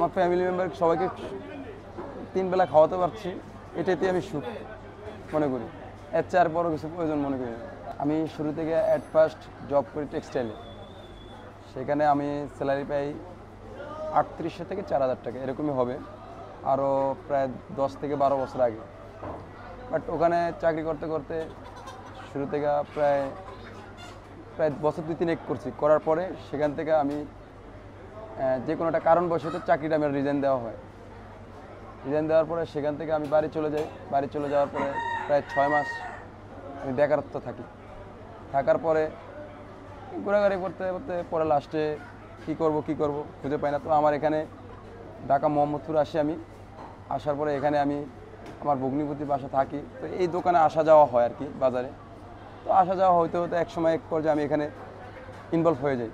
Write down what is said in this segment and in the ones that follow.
আমার family member সবাইকে 3 বেলা খাওয়াতে পারছি, এটাতে আমি সুখ মনে করি। এর চেয়ে আর বড় কিছু প্রয়োজন মনে করি না। আমি শুরু থেকে অ্যাট ফার্স্ট জব করি টেক্সটাইলে। সেখানে আমি স্যালারি পাই 3800 থেকে 4000 টাকা, এরকমই হবে, আরও প্রায় 10 থেকে 12 বছর আগে। বাট ওখানে চাকরি করতে করতে শুরু থেকে প্রায় বছর 2-3 করছি। করার পরে সেখান থেকে আমি যে কোনো একটা কারণবশত চাকরিটা আমার রিজাইন দেওয়া হয়। রিজাইন দেওয়ার পরে সেখান থেকে আমি বাড়ি চলে যাই। বাড়ি চলে যাওয়ার পরে প্রায় 6 মাস আমি বেকারত্ব থাকি। থাকার পরে ঘোরাঘুরি করতে করতে পরে লাস্টে কী করব খুঁজে পাই না। তো আমার এখানে ঢাকা মোহাম্মদপুর আসি আমি। আসার পরে এখানে আমি আমার ভগ্নিপতি বাসা থাকি। তো এই দোকানে আসা যাওয়া হয় আর কি, বাজারে। তো আসা যাওয়া হইতে হতে এক সময় এক পর্যায়ে আমি এখানে ইনভলভ হয়ে যাই।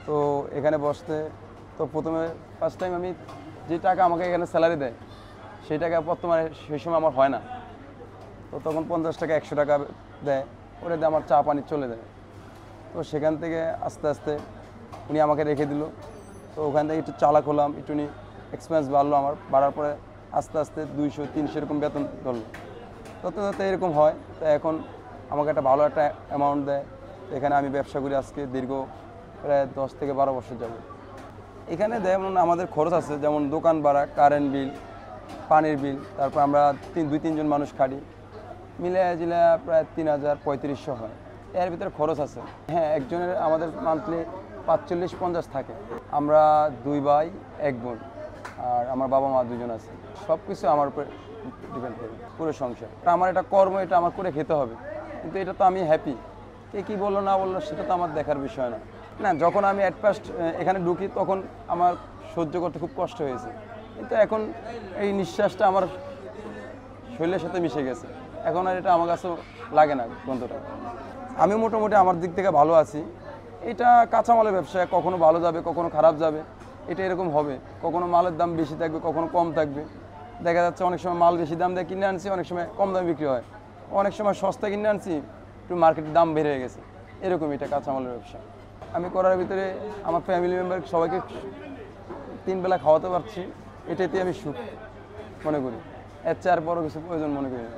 তো এখানে বসতে তো প্রথমে ফার্স্ট টাইম আমি যে টাকা আমাকে এখানে স্যালারি দেয় সেই টাকা বর্তমানে সেই সময় আমার হয় না। তো তখন 50 টাকা 100 টাকা দেয়, ওটা দিয়ে আমার চা পানি চলে যায়। তো সেখান থেকে আস্তে আস্তে উনি আমাকে রেখে দিল। তো ওখান থেকে একটু চালাক হলাম, একটু এক্সপেন্স বাড়লো আমার। বাড়ার পরে আস্তে আস্তে 200-300 এরকম বেতন ধরলো। তত এরকম হয়। তো এখন আমাকে একটা ভালো একটা অ্যামাউন্ট দেয়। এখানে আমি ব্যবসা করি আজকে দীর্ঘ প্রায় 10 থেকে 12 বছর যাব। এখানে যেমন আমাদের খরচ আছে, যেমন দোকান ভাড়া, কারেন্ট বিল, পানির বিল, তারপর আমরা 2-3 জন মানুষ খাটি, মিলে জিলে প্রায় 3000-3500 হয়। এর ভিতরে খরচ আছে। হ্যাঁ, একজনের আমাদের মান্থলি 45-50 থাকে। আমরা 2 ভাই 1 বোন, আর আমার বাবা মা 2 জন আছে। সব কিছু আমার উপরে ডিপেন্ড করে পুরো সংসার। আমার এটা কর্ম, এটা আমার করে খেতে হবে, কিন্তু এটা তো আমি হ্যাপি। কে কী বললো না বললো সেটা তো আমার দেখার বিষয় না। না, যখন আমি অ্যাট ফার্স্ট এখানে ঢুকি তখন আমার সহ্য করতে খুব কষ্ট হয়েছে, কিন্তু এখন এই নিঃশ্বাসটা আমার শরীরের সাথে মিশে গেছে। এখন আর এটা আমার কাছে লাগে না গন্ধটা। আমি মোটামুটি আমার দিক থেকে ভালো আছি। এটা কাঁচামালের ব্যবসা, কখনো ভালো যাবে কখনো খারাপ যাবে, এটা এরকম হবে। কখনো মালের দাম বেশি থাকবে, কখনো কম থাকবে। দেখা যাচ্ছে অনেক সময় মাল বেশি দাম দিয়ে কিনে আনছি, অনেক সময় কম দামে বিক্রি হয়। অনেক সময় সস্তা কিনে আনছি, একটু মার্কেটের দাম বেড়ে গেছে। এরকম এটা কাঁচামালের ব্যবসা। আমি করার ভিতরে আমার ফ্যামিলি মেম্বার সবাইকে 3 বেলা খাওয়াতে পারছি, এটাতে আমি সুখ মনে করি। এর চেয়ে আর বড় কিছু প্রয়োজন মনে করি না।